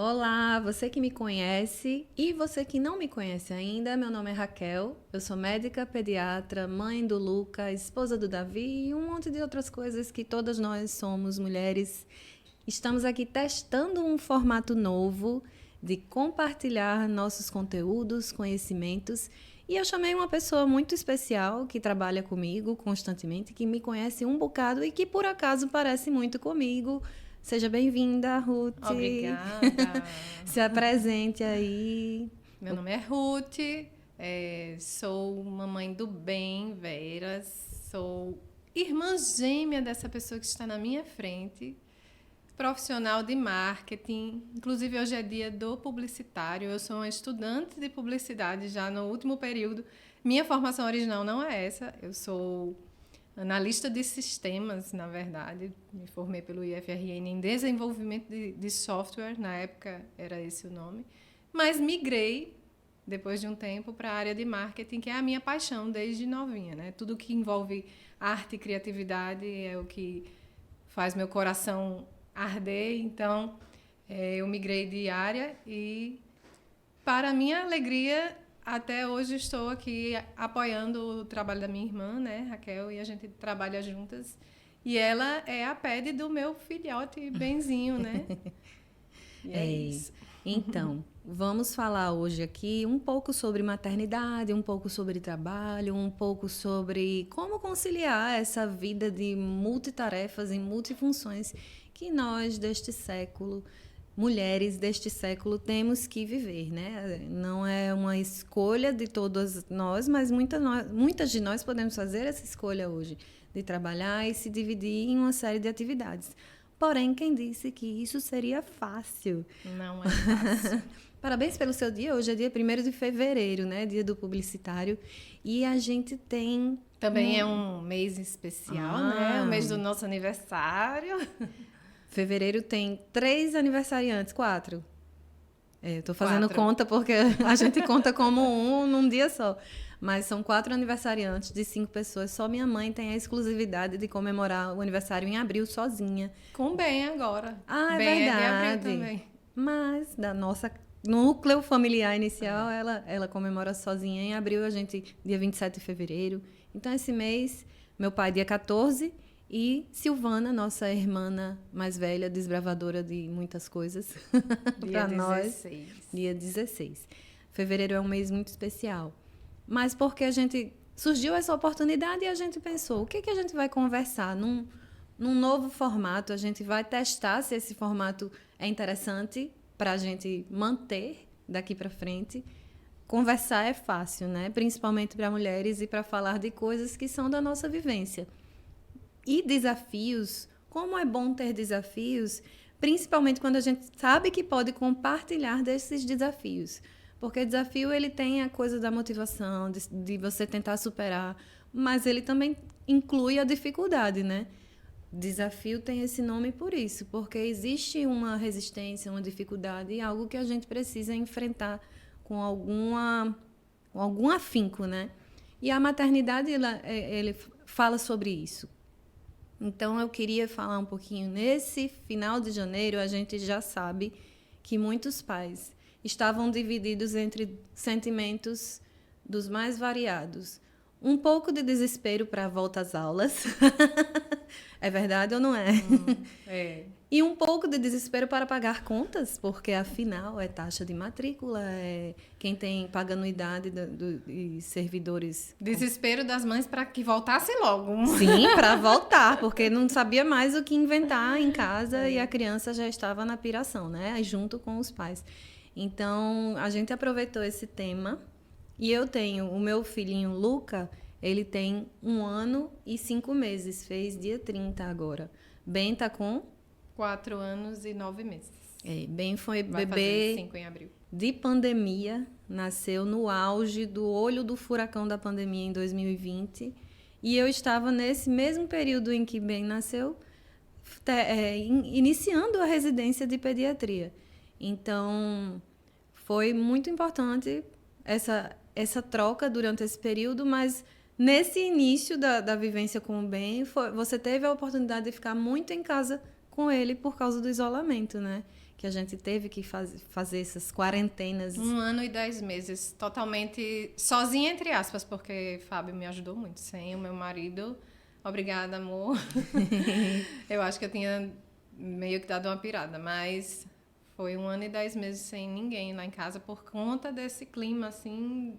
Olá, você que me conhece e você que não me conhece ainda, meu nome é Raquel, eu sou médica, pediatra, mãe do Luca, esposa do Davi e um monte de outras coisas que todas nós somos mulheres. Estamos aqui testando um formato novo de compartilhar nossos conteúdos, conhecimentos e eu chamei uma pessoa muito especial que trabalha comigo constantemente, que me conhece um bocado e que por acaso parece muito comigo. Seja bem-vinda, Ruth. Obrigada. Se apresente aí. Meu nome é Ruth, sou mamãe do bem, Vera, sou irmã gêmea dessa pessoa que está na minha frente, profissional de marketing, inclusive hoje é dia do publicitário, eu sou uma estudante de publicidade já no último período. Minha formação original não é essa, eu sou analista de sistemas, na verdade, me formei pelo IFRN em desenvolvimento de software, na época era esse o nome, mas migrei, depois de um tempo, para a área de marketing, que é a minha paixão desde novinha, né? Tudo que envolve arte e criatividade é o que faz meu coração arder, então eu migrei de área e, para minha alegria, até hoje estou aqui apoiando o trabalho da minha irmã, né, Raquel, e a gente trabalha juntas. E ela é a pede do meu filhote Benzinho, né? E é isso. Então, vamos falar hoje aqui um pouco sobre maternidade, um pouco sobre trabalho, um pouco sobre como conciliar essa vida de multitarefas e multifunções que nós deste século, mulheres deste século, temos que viver, né? Não é uma escolha de todas nós, mas muitas de nós podemos fazer essa escolha hoje de trabalhar e se dividir em uma série de atividades. Porém, quem disse que isso seria fácil? Não é fácil. Parabéns pelo seu dia. Hoje é dia 1º de fevereiro, né? Dia do publicitário. E a gente tem... Também é um mês especial, né? O mês do nosso aniversário. Fevereiro tem 3 aniversariantes, 4. Eu estou fazendo 4. conta porque a gente conta como um num dia só. Mas são 4 aniversariantes de 5 pessoas. Só minha mãe tem a exclusividade de comemorar o aniversário em abril sozinha. Com bem agora. Ah, é bem verdade. É de abril também. Mas da nossa núcleo familiar inicial, ela comemora sozinha em abril, a gente dia 27 de fevereiro. Então esse mês, meu pai dia 14 e Silvana, nossa irmã mais velha, desbravadora de muitas coisas para nós, dia 16. Fevereiro é um mês muito especial. Mas porque a gente surgiu essa oportunidade e a gente pensou, o que a gente vai conversar num novo formato? A gente vai testar se esse formato é interessante para a gente manter daqui para frente. Conversar é fácil, né? Principalmente para mulheres e para falar de coisas que são da nossa vivência. E desafios, como é bom ter desafios, principalmente quando a gente sabe que pode compartilhar desses desafios. Porque desafio ele tem a coisa da motivação, de você tentar superar, mas ele também inclui a dificuldade, né? Desafio tem esse nome por isso, porque existe uma resistência, uma dificuldade, algo que a gente precisa enfrentar com algum afinco, né? E a maternidade, ele fala sobre isso. Então, eu queria falar um pouquinho. Nesse final de janeiro, a gente já sabe que muitos pais estavam divididos entre sentimentos dos mais variados. Um pouco de desespero para a volta às aulas. É verdade ou não é? É. E um pouco de desespero para pagar contas, porque afinal é taxa de matrícula, é quem paga anuidade de servidores. Desespero das mães para que voltasse logo. Sim, para voltar, porque não sabia mais o que inventar em casa e a criança já estava na piração, né? Junto com os pais. Então, a gente aproveitou esse tema e eu tenho o meu filhinho Luca, ele tem 1 ano e 5 meses, fez dia 30 agora. Ben tá com 4 anos e 9 meses. Ben foi Vai bebê fazer 5 em abril. de pandemia, nasceu no auge do olho do furacão da pandemia em 2020. E eu estava nesse mesmo período em que Ben nasceu, iniciando a residência de pediatria. Então, foi muito importante essa troca durante esse período, mas nesse início da vivência com o Ben, você teve a oportunidade de ficar muito em casa com ele por causa do isolamento, né? que a gente teve que fazer essas quarentenas. 1 ano e 10 meses, totalmente sozinha, entre aspas, porque Fábio me ajudou muito. Sem o meu marido, obrigada, amor. Eu acho que eu tinha meio que dado uma pirada, mas foi 1 ano e 10 meses sem ninguém lá em casa por conta desse clima, assim,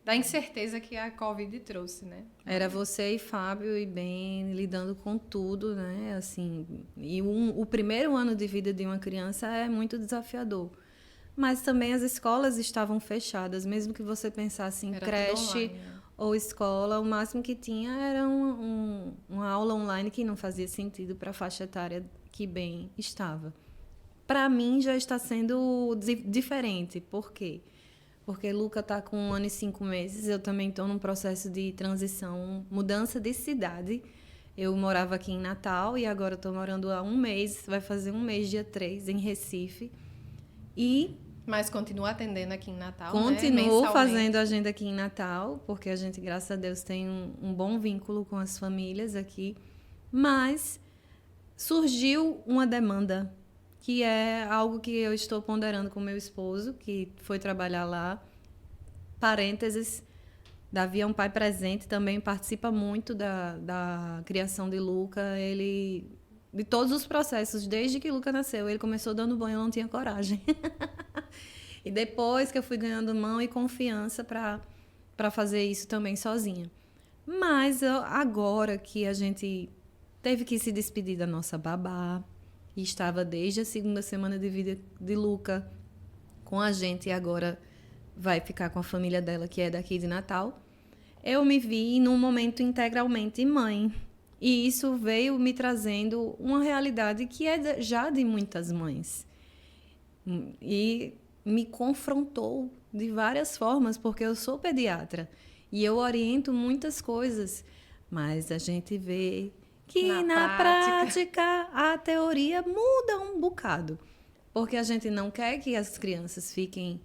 da incerteza que a Covid trouxe, né? Era você e Fábio e bem lidando com tudo, né? Assim, e o primeiro ano de vida de uma criança é muito desafiador. Mas também as escolas estavam fechadas, mesmo que você pensasse em Era tudo creche online, né? ou escola, o máximo que tinha era uma aula online que não fazia sentido para a faixa etária que bem estava. Para mim já está sendo diferente. Por quê? Porque Luca está com 1 ano e 5 meses, eu também estou num processo de transição, mudança de cidade. Eu morava aqui em Natal e agora estou morando há 1 mês, vai fazer 1 mês, dia 3, em Recife. E Mas continua atendendo aqui em Natal, né? continuo Mensalmente. fazendo agenda aqui em Natal, porque a gente, graças a Deus, tem um bom vínculo com as famílias aqui. Mas surgiu uma demanda, que é algo que eu estou ponderando com meu esposo, que foi trabalhar lá. Parênteses, Davi é um pai presente, também participa muito da criação de Luca. Ele, de todos os processos, desde que Luca nasceu, ele começou dando banho, eu não tinha coragem. E depois que eu fui ganhando mão e confiança para fazer isso também sozinha. Mas agora que a gente teve que se despedir da nossa babá, e estava desde a 2ª semana de vida de Luca com a gente e agora vai ficar com a família dela, que é daqui de Natal, eu me vi num momento integralmente mãe. E isso veio me trazendo uma realidade que é já de muitas mães. E me confrontou de várias formas, porque eu sou pediatra e eu oriento muitas coisas, mas a gente vê que na prática a teoria muda um bocado, porque a gente não quer que as crianças fiquem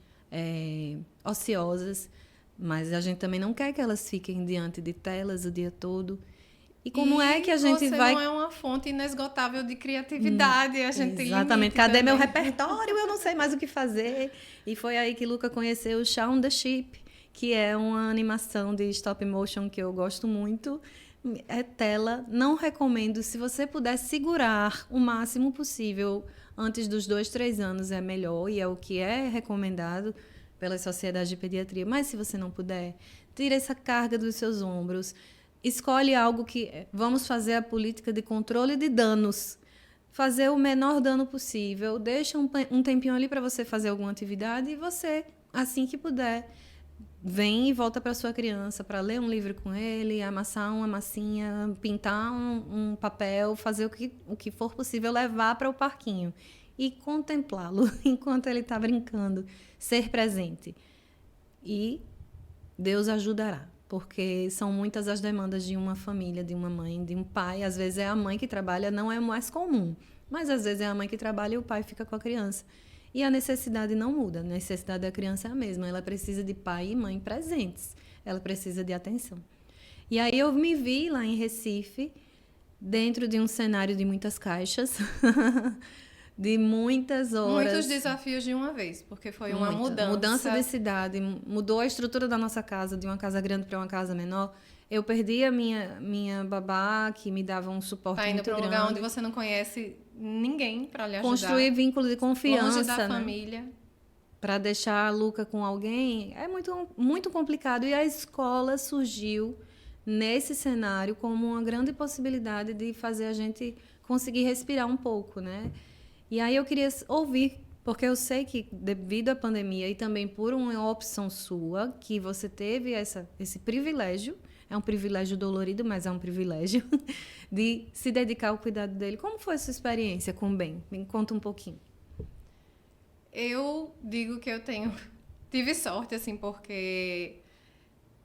ociosas, mas a gente também não quer que elas fiquem diante de telas o dia todo. E como é que a gente você vai... não é uma fonte inesgotável de criatividade, a gente tem Exatamente. limite Cadê também. meu repertório? Eu não sei mais o que fazer. E foi aí que Luca conheceu o Shaun the Sheep, que é uma animação de stop motion que eu gosto muito. É tela. Não recomendo. Se você puder segurar o máximo possível antes dos 2, 3 anos, é melhor. E é o que é recomendado pelas sociedades de pediatria. Mas se você não puder, tira essa carga dos seus ombros. Escolhe algo que... Vamos fazer a política de controle de danos. Fazer o menor dano possível. Deixa um tempinho ali para você fazer alguma atividade e você, assim que puder, vem e volta para sua criança para ler um livro com ele, amassar uma massinha, pintar um papel, fazer o que for possível, levar para o parquinho e contemplá-lo enquanto ele está brincando. Ser presente. E Deus ajudará. Porque são muitas as demandas de uma família, de uma mãe, de um pai. Às vezes é a mãe que trabalha, não é o mais comum. Mas às vezes é a mãe que trabalha e o pai fica com a criança. E a necessidade não muda. A necessidade da criança é a mesma. Ela precisa de pai e mãe presentes. Ela precisa de atenção. E aí eu me vi lá em Recife, dentro de um cenário de muitas caixas, de muitas horas. Muitos desafios de uma vez, porque foi uma mudança. Mudança de cidade, mudou a estrutura da nossa casa, de uma casa grande para uma casa menor. Eu perdi a minha babá, que me dava um suporte tá indo muito para um grande. lugar onde você não conhece ninguém para lhe ajudar. Construir vínculo de confiança, longe da né? família. Para deixar a Luca com alguém é muito, muito complicado. E a escola surgiu nesse cenário como uma grande possibilidade de fazer a gente conseguir respirar um pouco, né? E aí eu queria ouvir, porque eu sei que devido à pandemia e também por uma opção sua, que você teve esse privilégio, é um privilégio dolorido, mas é um privilégio, de se dedicar ao cuidado dele. Como foi a sua experiência com o Ben? Me conta um pouquinho. Eu digo que tive sorte, assim, porque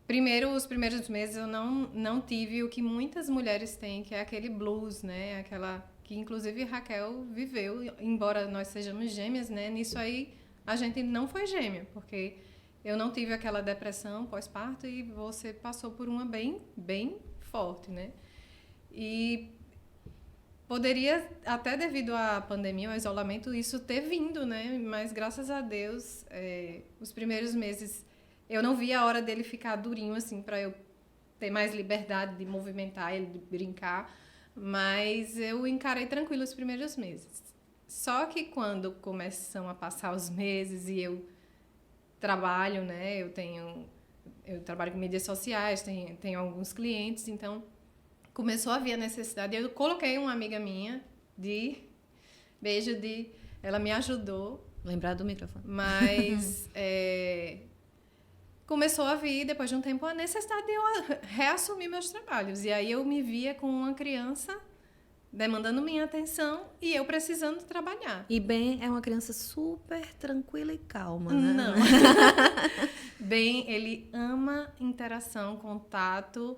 primeiro, os primeiros meses eu não tive o que muitas mulheres têm, que é aquele blues, né? Aquela que inclusive Raquel viveu, embora nós sejamos gêmeas, né? Nisso aí a gente não foi gêmea, porque eu não tive aquela depressão pós-parto e você passou por uma bem forte, né? E Poderia, até devido à pandemia, ao isolamento, isso ter vindo, né? Mas, graças a Deus, os primeiros meses, eu não vi a hora dele ficar durinho, assim, para eu ter mais liberdade de movimentar ele, de brincar. Mas eu encarei tranquilo os primeiros meses. Só que quando começam a passar os meses e eu trabalho, né? Eu trabalho com mídias sociais, tenho alguns clientes, então começou a haver a necessidade. Eu coloquei uma amiga minha ela me ajudou. Lembrar do microfone. Mas começou a vir, depois de um tempo, a necessidade de eu reassumir meus trabalhos. E aí eu me via com uma criança demandando minha atenção e eu precisando trabalhar. E Ben é uma criança super tranquila e calma, né? Não. Ben, ele ama interação, contato,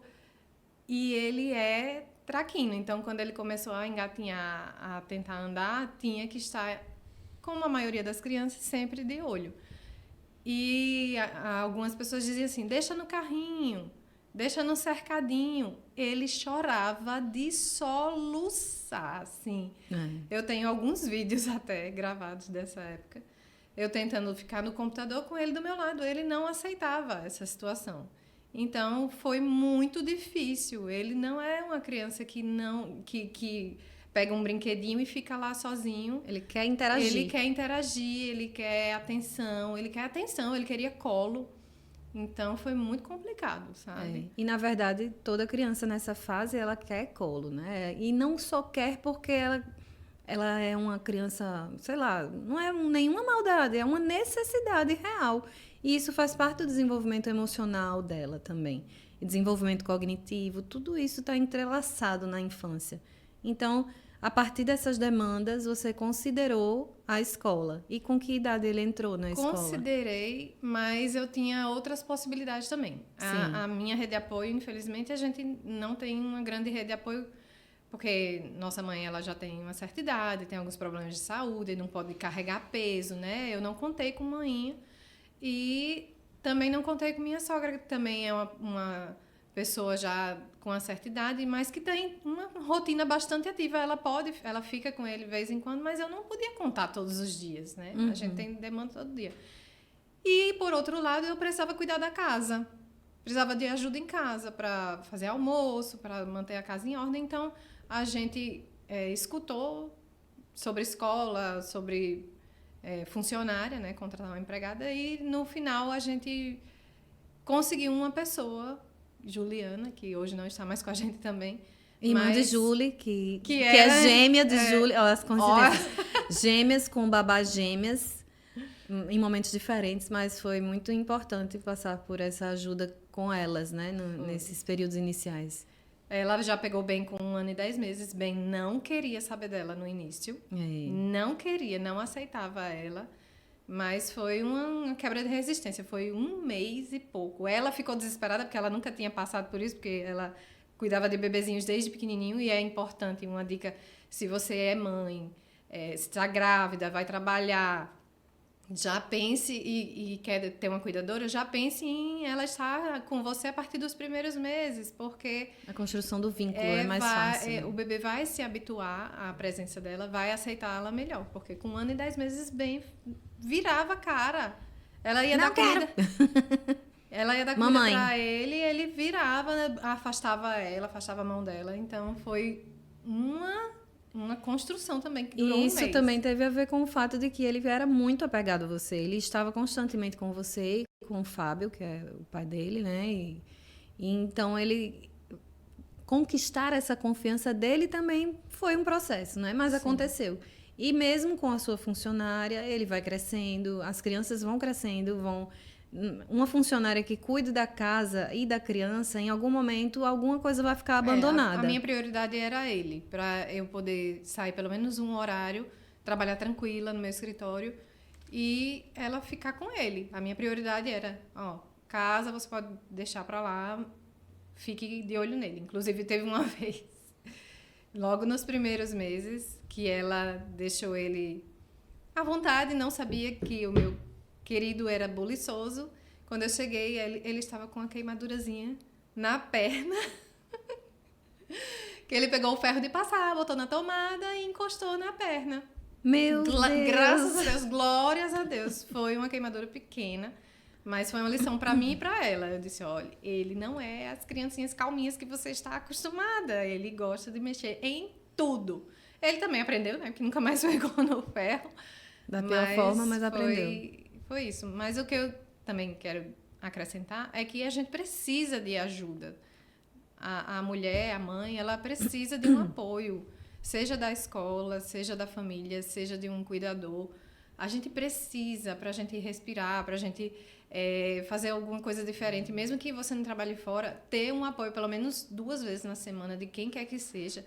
e ele é traquino. Então, quando ele começou a engatinhar, a tentar andar, tinha que estar, como a maioria das crianças, sempre de olho. E algumas pessoas diziam assim, deixa no carrinho, deixa no cercadinho. Ele chorava de soluçar, assim. Eu tenho alguns vídeos até gravados dessa época. Eu tentando ficar no computador com ele do meu lado. Ele não aceitava essa situação. Então, foi muito difícil. Ele não é uma criança que pega um brinquedinho e fica lá sozinho. Ele quer interagir. Ele quer atenção, ele queria colo. Então, foi muito complicado, sabe? E, na verdade, toda criança nessa fase, ela quer colo, né? E não só quer porque ela é uma criança, sei lá, não é nenhuma maldade, é uma necessidade real. E isso faz parte do desenvolvimento emocional dela também. E desenvolvimento cognitivo, tudo isso está entrelaçado na infância. Então, a partir dessas demandas, você considerou a escola. E com que idade ele entrou na escola? Considerei, mas eu tinha outras possibilidades também. A minha rede de apoio, infelizmente, a gente não tem uma grande rede de apoio, porque nossa mãe ela já tem uma certa idade, tem alguns problemas de saúde, não pode carregar peso, né? Eu não contei com mãinha. E também não contei com minha sogra, que também é uma pessoa já com uma certa idade, mas que tem uma rotina bastante ativa. Ela fica com ele de vez em quando, mas eu não podia contar todos os dias, né? A gente tem demanda todo dia. E, por outro lado, eu precisava cuidar da casa. Precisava de ajuda em casa para fazer almoço, para manter a casa em ordem. Então, a gente escutou sobre escola, sobre funcionária, né? Contratar uma empregada. E, no final, a gente conseguiu uma pessoa, Juliana, que hoje não está mais com a gente também. Irmã de Julie, que é gêmea de Julie. Olha as coincidências. Gêmeas com babá gêmeas, em momentos diferentes, mas foi muito importante passar por essa ajuda com elas, né? Nesses períodos iniciais. Ela já pegou bem com 1 ano e 10 meses. Bem, não queria saber dela no início. Não queria, não aceitava ela. Mas foi uma quebra de resistência. Foi 1 mês e pouco. Ela ficou desesperada porque ela nunca tinha passado por isso, porque ela cuidava de bebezinhos desde pequenininho. E é importante, uma dica, se você é mãe, está grávida, vai trabalhar, já pense e quer ter uma cuidadora, já pense em ela estar com você a partir dos primeiros meses, porque a construção do vínculo é mais fácil. O bebê vai se habituar à presença dela, vai aceitá-la melhor, porque com 1 ano e 10 meses bem virava a cara. Ela ia dar comida. Ela ia dar comida pra ele virava, afastava a mão dela. Então foi uma construção também que durou 1 mês. E isso também teve a ver com o fato de que ele era muito apegado a você. Ele estava constantemente com você, com o Fábio, que é o pai dele, né? E então ele conquistar essa confiança dele também foi um processo, né? Mas aconteceu. E mesmo com a sua funcionária, ele vai crescendo, as crianças vão crescendo, uma funcionária que cuide da casa e da criança, em algum momento, alguma coisa vai ficar abandonada. A minha prioridade era ele, para eu poder sair pelo menos um horário, trabalhar tranquila no meu escritório e ela ficar com ele. A minha prioridade era, casa você pode deixar para lá, fique de olho nele. Inclusive, teve uma vez, logo nos primeiros meses, que ela deixou ele à vontade, não sabia que o meu querido era buliçoso. Quando eu cheguei, ele estava com uma queimadurazinha na perna, Que ele pegou o ferro de passar, botou na tomada e encostou na perna. Meu Deus! Graças a Deus, glórias a Deus. Foi uma queimadura pequena, mas foi uma lição para mim e para ela. Eu disse, olha, ele não é as criancinhas calminhas que você está acostumada. Ele gosta de mexer em tudo. Ele também aprendeu, né? Que nunca mais pegou no ferro. Da pior forma, mas aprendeu. Foi isso. Mas o que eu também quero acrescentar é que a gente precisa de ajuda. A mulher, a mãe, ela precisa de um apoio. Seja da escola, seja da família, seja de um cuidador. A gente precisa, para a gente respirar, para a gente fazer alguma coisa diferente, mesmo que você não trabalhe fora, ter um apoio pelo menos 2 vezes na semana de quem quer que seja,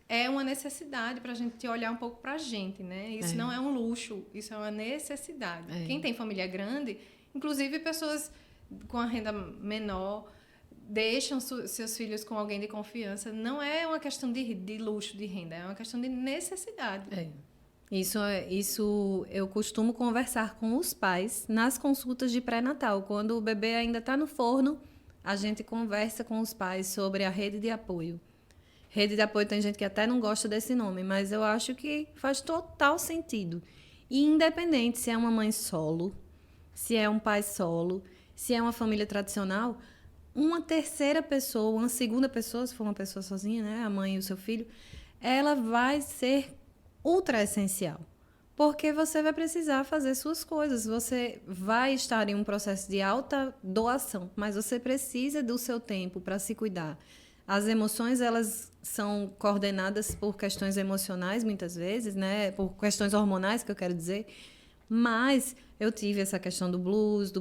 é uma necessidade para a gente olhar um pouco para a gente, né? Isso não é um luxo, isso é uma necessidade. Quem tem família grande, inclusive pessoas com a renda menor, deixam seus filhos com alguém de confiança. Não é uma questão de luxo, de renda, é uma questão de necessidade. Isso eu costumo conversar com os pais nas consultas de pré-natal. Quando o bebê ainda está no forno, a gente conversa com os pais sobre a rede de apoio. Rede de apoio, tem gente que até não gosta desse nome, mas eu acho que faz total sentido. E independente se é uma mãe solo, se é um pai solo, se é uma família tradicional, uma terceira pessoa, uma segunda pessoa, se for uma pessoa sozinha, né, a mãe e o seu filho, ela vai ser ultra essencial. Porque você vai precisar fazer suas coisas, você vai estar em um processo de alta doação, mas você precisa do seu tempo para se cuidar. As emoções, elas são coordenadas por questões emocionais, muitas vezes, né? Por questões hormonais, que eu quero dizer. Mas eu tive essa questão do blues,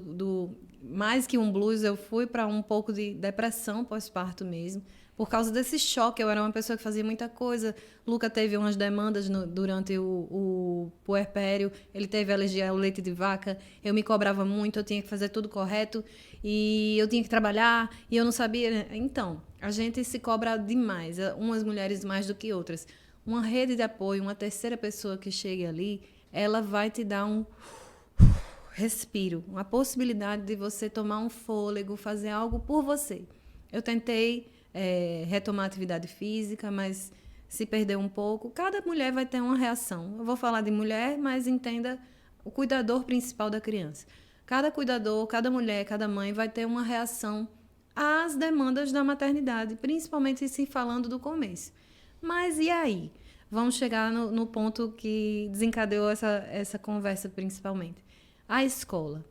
mais que um blues, eu fui para um pouco de depressão pós-parto mesmo. Por causa desse choque, eu era uma pessoa que fazia muita coisa. Luca teve umas demandas durante o puerpério, ele teve alergia ao leite de vaca, eu me cobrava muito, eu tinha que fazer tudo correto, e eu tinha que trabalhar, e eu não sabia. Então, a gente se cobra demais, umas mulheres mais do que outras. Uma rede de apoio, uma terceira pessoa que chegue ali, ela vai te dar um respiro, uma possibilidade de você tomar um fôlego, fazer algo por você. Eu tentei retomar a atividade física, mas se perdeu um pouco. Cada mulher vai ter uma reação. Eu vou falar de mulher, mas entenda o cuidador principal da criança. Cada cuidador, cada mulher, cada mãe vai ter uma reação às demandas da maternidade, principalmente se falando do começo. Mas e aí? Vamos chegar no ponto que desencadeou essa conversa principalmente. A escola.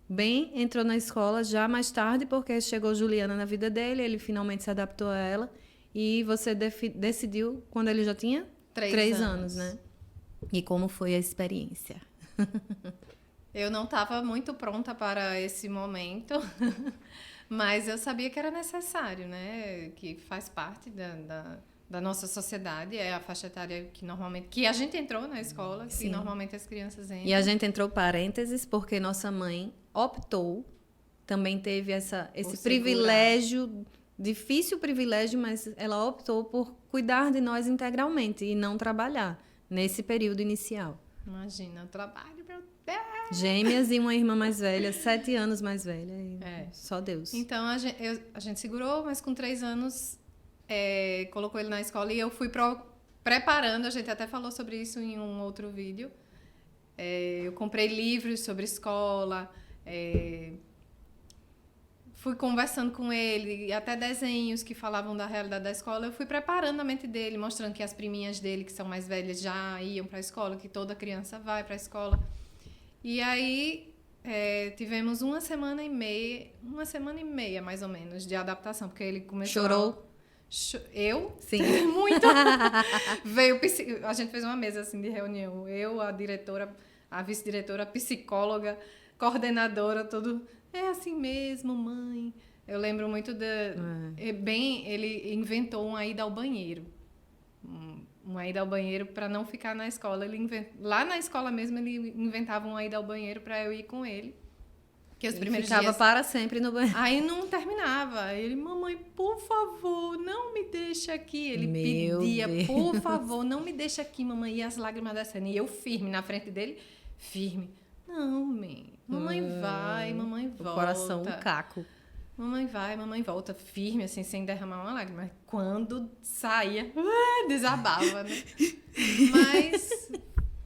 Ben entrou na escola já mais tarde, porque chegou Juliana na vida dele, ele finalmente se adaptou a ela, e você decidiu quando ele já tinha 3 anos, né? E como foi a experiência? Eu não estava muito pronta para esse momento, mas eu sabia que era necessário, né? Que faz parte da nossa sociedade, é a faixa etária que a gente entrou na escola, que normalmente as crianças entram. E a gente entrou parênteses porque nossa mãe optou, também teve esse privilégio, difícil privilégio, mas ela optou por cuidar de nós integralmente e não trabalhar nesse período inicial. Imagina, o trabalho, meu Deus! Gêmeas e uma irmã mais velha, 7 anos mais velha. Só Deus. Então, a gente segurou, mas com 3 anos colocou ele na escola e eu fui preparando, a gente até falou sobre isso em um outro vídeo. Eu comprei livros sobre escola, fui conversando com ele, até desenhos que falavam da realidade da escola. Eu fui preparando a mente dele, mostrando que as priminhas dele, que são mais velhas, já iam para a escola, que toda criança vai para a escola. E aí tivemos uma semana e meia mais ou menos de adaptação, porque ele começou. Chorou? Eu? Sim. Muito. A gente fez uma mesa assim de reunião. Eu, a diretora, a vice-diretora, a psicóloga, coordenadora, tudo. É assim mesmo, mãe. Eu lembro muito ele inventou uma ida ao banheiro. Uma ida ao banheiro para não ficar na escola. Lá na escola mesmo, ele inventava uma ida ao banheiro para eu ir com ele. Que os primeiros ficava dias, para sempre no banheiro. Aí não terminava. Ele, mamãe, por favor, não me deixa aqui. Ele pedia, por favor, não me deixa aqui, mamãe. E as lágrimas descendo. E eu firme na frente dele, firme. Não, mamãe vai, mamãe volta. O coração, um caco. Mamãe vai, mamãe volta, firme, assim, sem derramar uma lágrima. Quando saía, desabava, né? Mas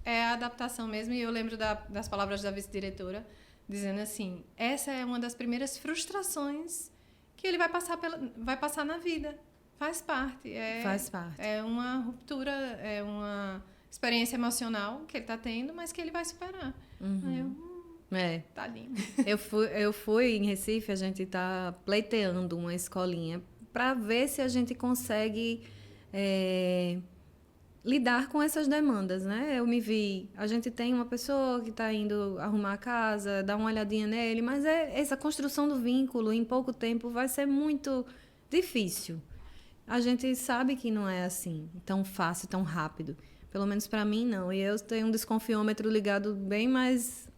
é a adaptação mesmo. E eu lembro das palavras da vice-diretora, dizendo assim, essa é uma das primeiras frustrações que ele vai passar na vida. Faz parte. Faz parte. É uma ruptura, é uma experiência emocional que ele está tendo, mas que ele vai superar. Tadinho. Eu fui em Recife, a gente está pleiteando uma escolinha para ver se a gente consegue lidar com essas demandas, né? Eu me vi, a gente tem uma pessoa que está indo arrumar a casa, dar uma olhadinha nele, mas essa construção do vínculo em pouco tempo vai ser muito difícil. A gente sabe que não é assim, tão fácil, tão rápido. Pelo menos para mim, não. E eu tenho um desconfiômetro ligado bem mais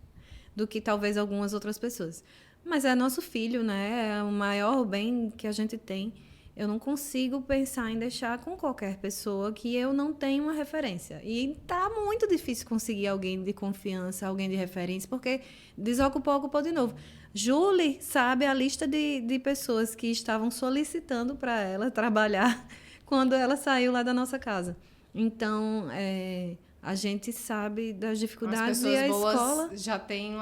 do que talvez algumas outras pessoas. Mas é nosso filho, né? É o maior bem que a gente tem. Eu não consigo pensar em deixar com qualquer pessoa que eu não tenho uma referência. E tá muito difícil conseguir alguém de confiança, alguém de referência, porque desocupou, ocupou de novo. Julie sabe a lista de pessoas que estavam solicitando para ela trabalhar quando ela saiu lá da nossa casa. Então, a gente sabe das dificuldades e a escola já tem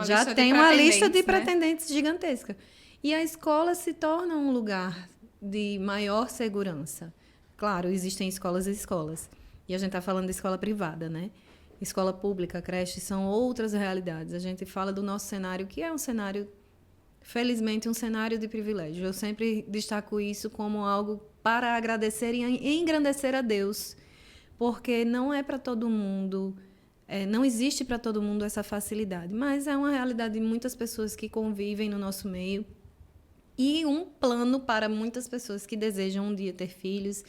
uma lista de pretendentes gigantesca. E a escola se torna um lugar de maior segurança. Claro, existem escolas e escolas. E a gente está falando de escola privada, né? Escola pública, creche, são outras realidades. A gente fala do nosso cenário, que é um cenário, felizmente, um cenário de privilégio. Eu sempre destaco isso como algo para agradecer e engrandecer a Deus, porque não é para todo mundo, não existe para todo mundo essa facilidade, mas é uma realidade de muitas pessoas que convivem no nosso meio e um plano para muitas pessoas que desejam um dia ter filhos.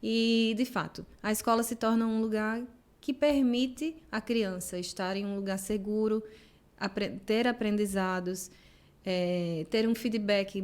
E, de fato, a escola se torna um lugar que permite a criança estar em um lugar seguro, ter aprendizados, ter um feedback.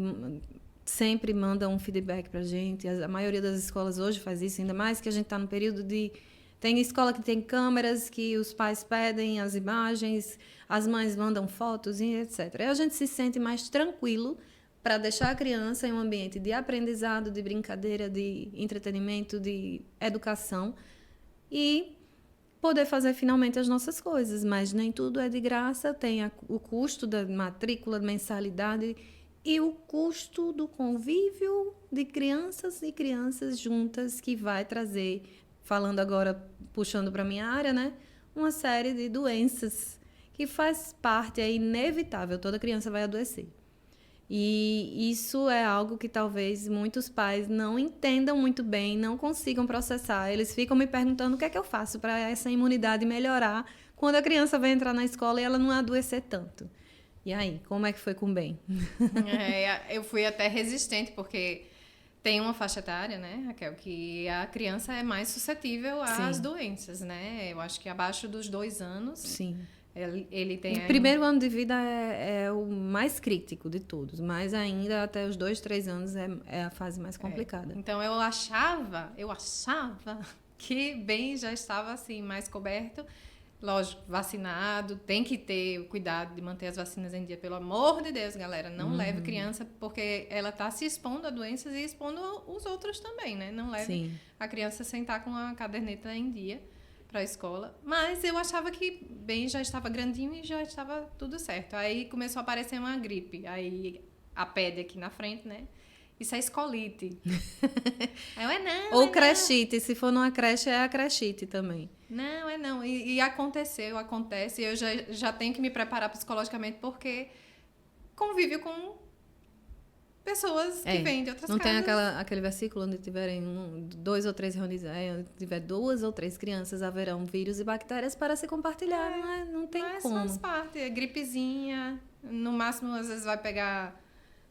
Sempre manda um feedback para a gente. A maioria das escolas hoje faz isso, ainda mais que a gente está no período de... Tem escola que tem câmeras, que os pais pedem as imagens, as mães mandam fotos, e etc. Aí a gente se sente mais tranquilo para deixar a criança em um ambiente de aprendizado, de brincadeira, de entretenimento, de educação e poder fazer finalmente as nossas coisas. Mas nem tudo é de graça, tem o custo da matrícula, mensalidade e o custo do convívio de crianças e crianças juntas, que vai trazer, falando agora, puxando para a minha área, né, uma série de doenças que faz parte, é inevitável, toda criança vai adoecer. E isso é algo que talvez muitos pais não entendam muito bem, não consigam processar. Eles ficam me perguntando o que é que eu faço para essa imunidade melhorar quando a criança vai entrar na escola e ela não adoecer tanto. E aí, como é que foi com o bem? Eu fui até resistente, porque tem uma faixa etária, né, Raquel, que a criança é mais suscetível às doenças, né? Eu acho que abaixo dos 2 anos... Sim. Ele tem o primeiro ano de vida é o mais crítico de todos, mas ainda até os 2, 3 anos é a fase mais complicada. Então eu achava que bem já estava assim mais coberto, lógico, vacinado, tem que ter o cuidado de manter as vacinas em dia, pelo amor de Deus, galera, não leve criança, porque ela está se expondo a doenças e expondo os outros também, né? Não leve a criança sem estar com a caderneta em dia para a escola, mas eu achava que bem já estava grandinho e já estava tudo certo. Aí começou a aparecer uma gripe, aí a pede aqui na frente, né? Isso é escolite. Aí não. Ou crechite, se for numa creche é a crechite também. Não, não. E acontece. Eu já tenho que me preparar psicologicamente, porque convívio com pessoas que vêm de outras não casas. Não tem aquele versículo onde tiverem 2 ou 3 reuniões, onde tiver 2 ou 3 crianças, haverão vírus e bactérias para se compartilhar. Não tem como. Mas faz parte, é gripezinha. No máximo, às vezes vai pegar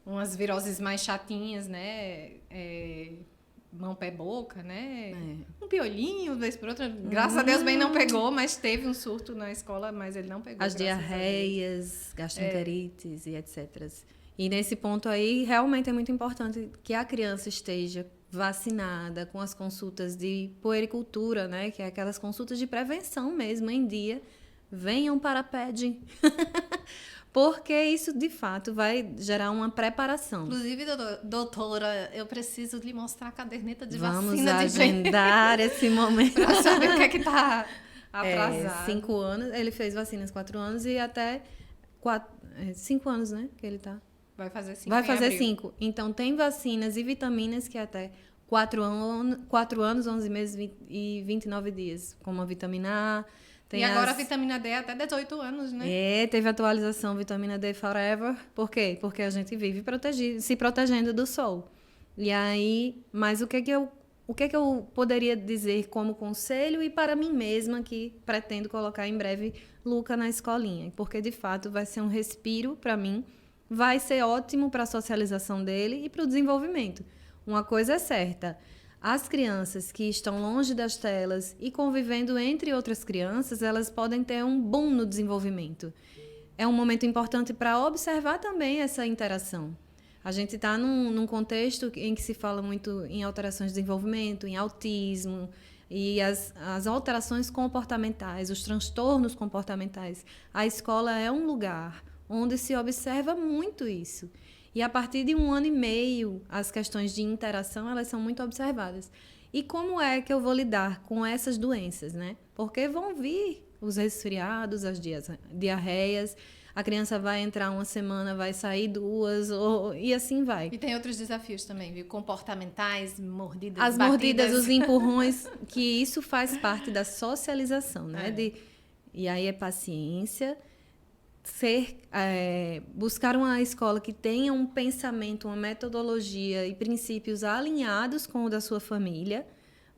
umas viroses mais chatinhas, né? Mão, pé, boca, né? Um piolinho, vez por outra. Graças a Deus, bem não pegou, mas teve um surto na escola, mas ele não pegou. As diarreias, gastroenterites e etc. E nesse ponto aí, realmente é muito importante que a criança esteja vacinada, com as consultas de puericultura, né? Que é aquelas consultas de prevenção mesmo, em dia. Venham para a PED. porque isso, de fato, vai gerar uma preparação. Inclusive, doutora, eu preciso lhe mostrar a caderneta de Vamos vacina agendar esse momento. para saber o que é que está atrasado. 5 anos, ele fez vacinas 4 anos e até 5 anos, né, que ele tá. Vai fazer 5 Vai fazer 5. Então, tem vacinas e vitaminas que até 4 anos, 11 meses e 29 dias, como a vitamina A. E agora a vitamina D é até 18 anos, né? Teve atualização vitamina D Forever. Por quê? Porque a gente vive se protegendo do sol. E aí, mas o que que eu poderia dizer como conselho e para mim mesma que pretendo colocar em breve Luca na escolinha? Porque, de fato, vai ser um respiro para mim, vai ser ótimo para a socialização dele e para o desenvolvimento. Uma coisa é certa, as crianças que estão longe das telas e convivendo entre outras crianças, elas podem ter um boom no desenvolvimento. É um momento importante para observar também essa interação. A gente está num contexto em que se fala muito em alterações de desenvolvimento, em autismo, e as alterações comportamentais, os transtornos comportamentais. A escola é um lugar onde se observa muito isso. E a partir de 1 ano e meio, as questões de interação, elas são muito observadas. E como é que eu vou lidar com essas doenças, né? Porque vão vir os resfriados, as diarreias, a criança vai entrar 1 semana, vai sair 2, e assim vai. E tem outros desafios também, viu? Comportamentais, mordidas, as batidas. Mordidas, os empurrões, que isso faz parte da socialização, né? E aí é paciência, buscar uma escola que tenha um pensamento, uma metodologia e princípios alinhados com o da sua família,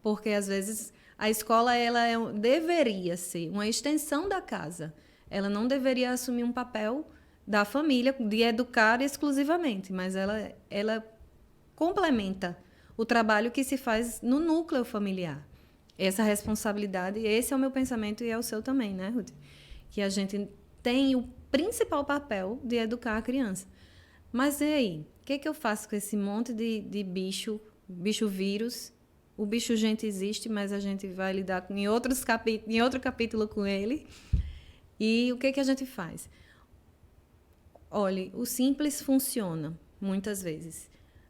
porque às vezes a escola deveria ser uma extensão da casa. Ela não deveria assumir um papel da família de educar exclusivamente, mas ela complementa o trabalho que se faz no núcleo familiar. Essa responsabilidade, esse é o meu pensamento e é o seu também, né, Ruth? Que a gente tem o principal papel de educar a criança. Mas e aí? O que eu faço com esse monte de bicho vírus? O bicho gente existe, mas a gente vai lidar em outro capítulo com ele. E o que a gente faz? Olha, o simples funciona, muitas vezes.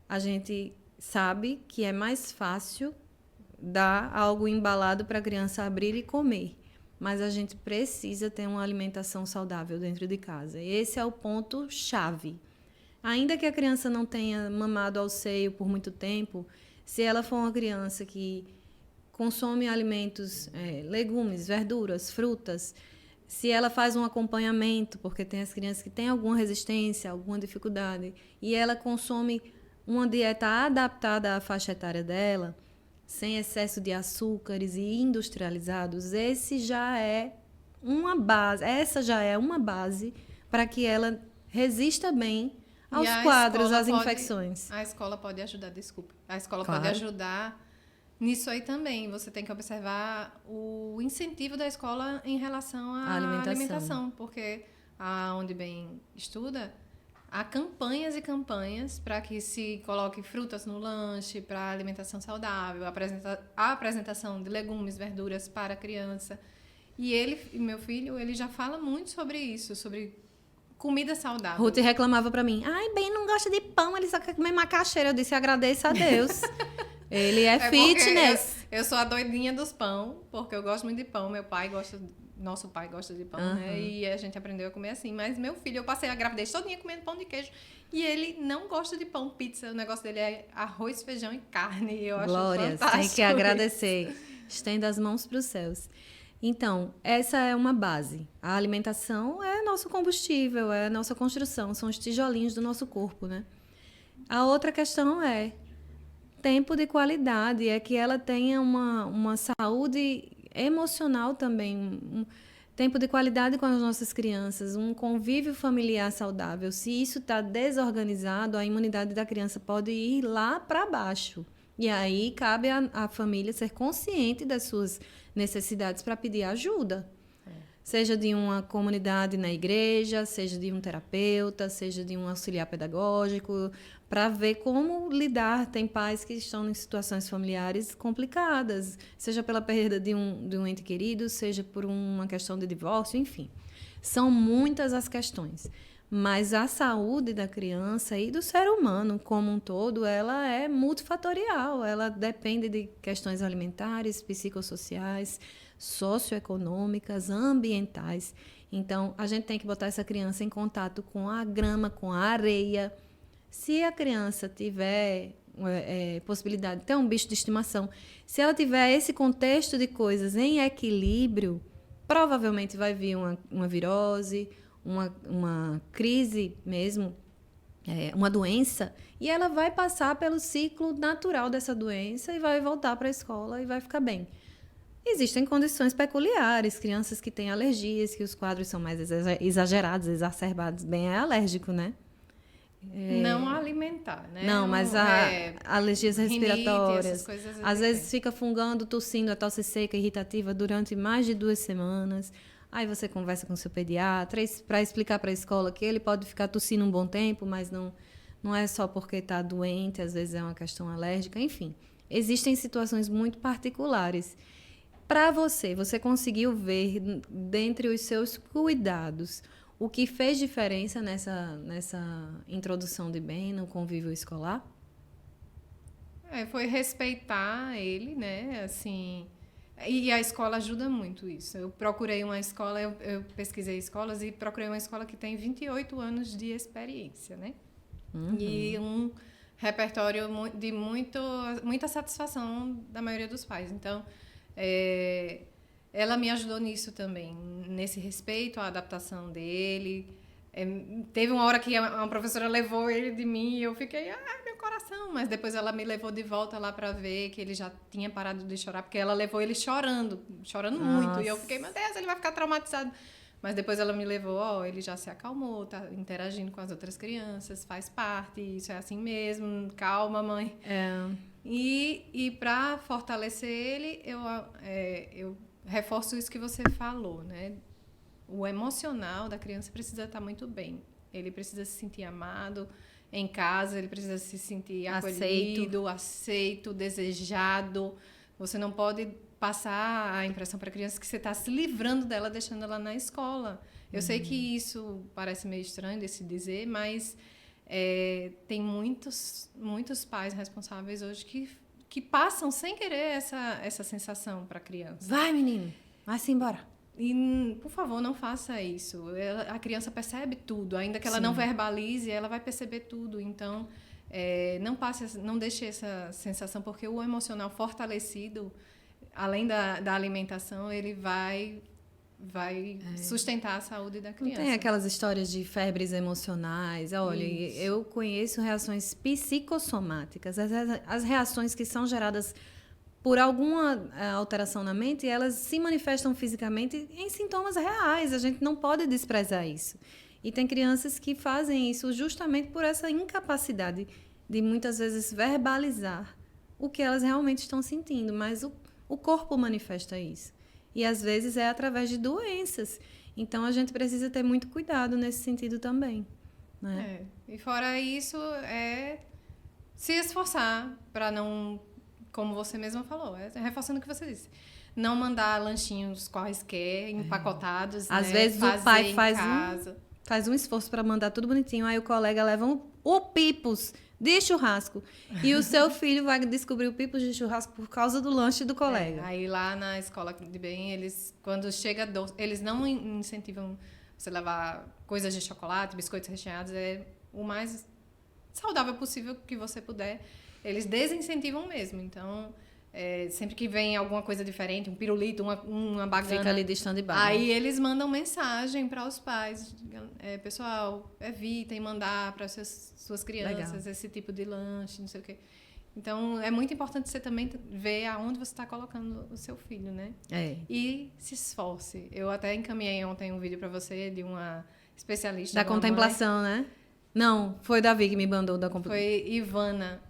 A gente sabe que é mais fácil dar algo embalado para a criança abrir e comer. Mas a gente precisa ter uma alimentação saudável dentro de casa. Esse é o ponto-chave. Ainda que a criança não tenha mamado ao seio por muito tempo, se ela for uma criança que consome alimentos, legumes, verduras, frutas, se ela faz um acompanhamento, porque tem as crianças que têm alguma resistência, alguma dificuldade, e ela consome uma dieta adaptada à faixa etária dela, sem excesso de açúcares e industrializados, essa já é uma base para que ela resista bem aos quadros, às infecções. A escola pode ajudar, a escola pode ajudar nisso aí também. Você tem que observar o incentivo da escola em relação à alimentação, porque onde bem estuda, há campanhas e campanhas para que se coloque frutas no lanche, para alimentação saudável, a apresentação de legumes, verduras para a criança. E meu filho, ele já fala muito sobre isso, sobre comida saudável. Ruth reclamava para mim, Ben não gosta de pão, ele só quer comer macaxeira. Eu disse, agradeça a Deus. Ele é fitness. Eu sou a doidinha dos pão, porque eu gosto muito de pão. Nosso pai gosta de pão, né? E a gente aprendeu a comer assim. Mas meu filho, eu passei a gravidez todinha comendo pão de queijo. E ele não gosta de pão, pizza. O negócio dele é arroz, feijão e carne. Eu acho fantástico. Tem que agradecer. Estenda as mãos para os céus. Então, essa é uma base. A alimentação é nosso combustível, é a nossa construção. São os tijolinhos do nosso corpo, né? A outra questão é tempo de qualidade. É que ela tenha uma saúde emocional também, tempo de qualidade com as nossas crianças, um convívio familiar saudável. Se isso está desorganizado, a imunidade da criança pode ir lá para baixo. E aí cabe à família ser consciente das suas necessidades para pedir ajuda. Seja de uma comunidade na igreja, seja de um terapeuta, seja de um auxiliar pedagógico, para ver como lidar. Tem pais que estão em situações familiares complicadas, seja pela perda de um ente querido, seja por uma questão de divórcio, enfim. São muitas as questões. Mas a saúde da criança e do ser humano como um todo, ela é multifatorial. Ela depende de questões alimentares, psicossociais, socioeconômicas, ambientais. Então, a gente tem que botar essa criança em contato com a grama, com a areia. Se a criança tiver possibilidade de ter um bicho de estimação, se ela tiver esse contexto de coisas em equilíbrio, provavelmente vai vir uma virose, uma crise mesmo, uma doença, e ela vai passar pelo ciclo natural dessa doença e vai voltar para a escola e vai ficar bem. Existem condições peculiares, crianças que têm alergias, que os quadros são mais exagerados, exacerbados, bem é alérgico, né? Não alimentar, né? Não, mas alergias respiratórias. Essas coisas às vezes fica fungando, tossindo, a tosse seca, irritativa durante mais de 2 semanas. Aí você conversa com o seu pediatra para explicar para a escola que ele pode ficar tossindo um bom tempo, mas não é só porque está doente, às vezes é uma questão alérgica. Enfim, existem situações muito particulares. Para você conseguiu ver, dentre os seus cuidados, o que fez diferença nessa introdução de bem no convívio escolar? Foi respeitar ele, né? Assim, e a escola ajuda muito isso. Eu procurei uma escola, eu pesquisei escolas e procurei uma escola que tem 28 anos de experiência, né? Uhum. E um repertório de muita satisfação da maioria dos pais. Então, ela me ajudou nisso também, nesse respeito à adaptação dele. Teve uma hora que uma professora levou ele de mim e eu fiquei, meu coração. Mas depois ela me levou de volta lá para ver que ele já tinha parado de chorar, porque ela levou ele chorando muito. E eu fiquei, meu Deus, ele vai ficar traumatizado. Mas depois ela me levou, ele já se acalmou, tá interagindo com as outras crianças, faz parte, isso é assim mesmo, calma, mãe. E para fortalecer ele, eu reforço isso que você falou, né? O emocional da criança precisa estar muito bem. Ele precisa se sentir amado em casa, ele precisa se sentir acolhido, aceito, desejado. Você não pode passar a impressão para a criança que você está se livrando dela, deixando ela na escola. Eu sei que isso parece meio estranho de se dizer, mas tem muitos pais responsáveis hoje que passam sem querer essa sensação para a criança. Vai, menino, vai-se embora. E, por favor, não faça isso. A criança percebe tudo, ainda que ela não verbalize, ela vai perceber tudo. Então, não deixe essa sensação, porque o emocional fortalecido, além da alimentação, ele vai sustentar a saúde da criança. Não tem aquelas histórias de febres emocionais. Olha, eu conheço reações psicossomáticas, as reações que são geradas por alguma alteração na mente, elas se manifestam fisicamente em sintomas reais. A gente não pode desprezar isso. E tem crianças que fazem isso justamente por essa incapacidade de, muitas vezes, verbalizar o que elas realmente estão sentindo. Mas o corpo manifesta isso. E, às vezes, é através de doenças. Então, a gente precisa ter muito cuidado nesse sentido também, né? E, fora isso, se esforçar para não... Como você mesma falou, reforçando o que você disse. Não mandar lanchinhos quaisquer, empacotados. Às vezes o pai faz um esforço para mandar tudo bonitinho, aí o colega leva o pipos de churrasco. E o seu filho vai descobrir o pipos de churrasco por causa do lanche do colega. Aí lá na escola de bem, quando chega doce, eles não incentivam você levar coisas de chocolate, biscoitos recheados, o mais saudável possível que você puder. Eles desincentivam mesmo. Então, sempre que vem alguma coisa diferente, um pirulito, uma bagana... Fica ali de stand-by. Aí eles mandam mensagem para os pais. Pessoal, evitem mandar para suas crianças Legal. Esse tipo de lanche, não sei o quê. Então, é muito importante você também ver aonde você está colocando o seu filho, né? E se esforce. Eu até encaminhei ontem um vídeo para você de uma especialista... Da contemplação, né? Não, foi Davi que me mandou da computação. Foi Ivana.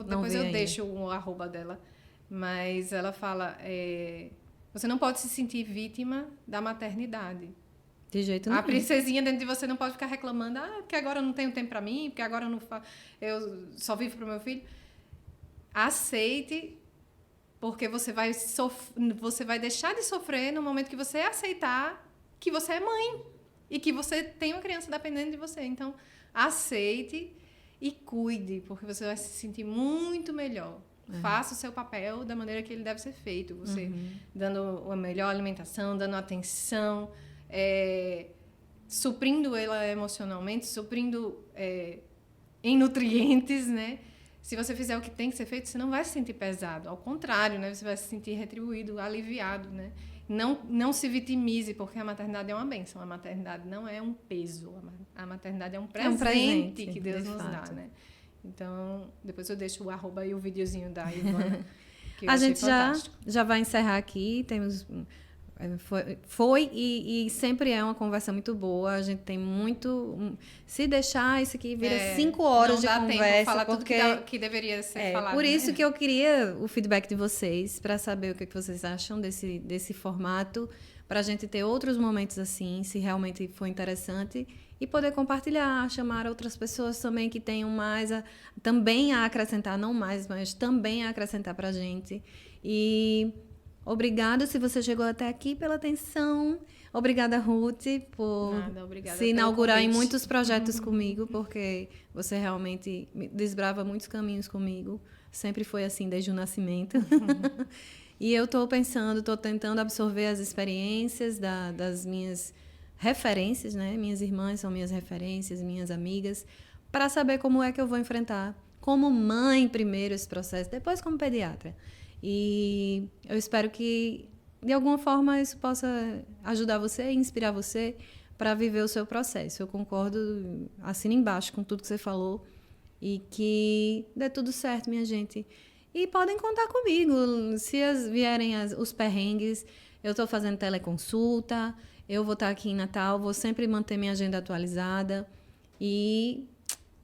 Depois eu deixo o arroba dela. Mas ela fala... você não pode se sentir vítima da maternidade. De jeito nenhum. A princesinha dentro de você não pode ficar reclamando. Porque agora eu não tenho tempo para mim. Porque agora eu só vivo para o meu filho. Aceite. Porque você vai deixar de sofrer no momento que você aceitar que você é mãe. e que você tem uma criança dependendo de você. Então, aceite e cuide, porque você vai se sentir muito melhor. Faça o seu papel da maneira que ele deve ser feito. Você dando a melhor alimentação, dando atenção, suprindo ela emocionalmente, suprindo em nutrientes, né? Se você fizer o que tem que ser feito, você não vai se sentir pesado. Ao contrário, né? Você vai se sentir retribuído, aliviado, né? Não se vitimize, porque a maternidade é uma bênção. A maternidade não é um peso. A maternidade é um presente que Deus nos dá, né? Então, depois eu deixo o arroba e o videozinho da Ivana, que eu A achei gente fantástico. já vai encerrar aqui. Temos... Foi e sempre é uma conversa muito boa. A gente tem muito... Se deixar, isso aqui vira 5 horas de Não dá conversa. tempo falar porque tudo que deveria ser falado. Por isso né? que eu queria o feedback de vocês, para saber o que vocês acham desse formato, para a gente ter outros momentos assim, se realmente for interessante, e poder compartilhar, chamar outras pessoas também que tenham mais também a acrescentar, não mais, mas também a acrescentar para a gente. E... obrigada se você chegou até aqui pela atenção. Obrigada, Ruth, por se inaugurar em muitos projetos comigo, porque você realmente desbrava muitos caminhos comigo. Sempre foi assim, desde o nascimento. E eu estou tentando absorver as experiências das minhas referências, né? Minhas irmãs são minhas referências, minhas amigas, para saber como é que eu vou enfrentar, como mãe primeiro esse processo, depois como pediatra. E eu espero que, de alguma forma, isso possa ajudar você e inspirar você para viver o seu processo. Eu concordo, assino embaixo com tudo que você falou e que dê tudo certo, minha gente. E podem contar comigo. Se vierem os perrengues, eu estou fazendo teleconsulta, eu vou estar aqui em Natal, vou sempre manter minha agenda atualizada. E...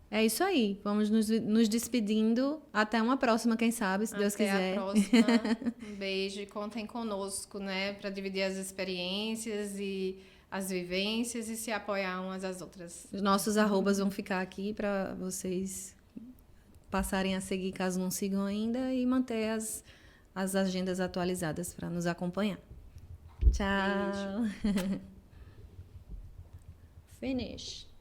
é isso aí. Vamos nos despedindo. Até uma próxima, quem sabe, se Deus quiser. Até a próxima. Um beijo e contem conosco, né? Para dividir as experiências e as vivências e se apoiar umas às outras. Os nossos arrobas vão ficar aqui para vocês passarem a seguir, caso não sigam ainda, e manter as agendas atualizadas para nos acompanhar. Tchau. Beijo. Finish.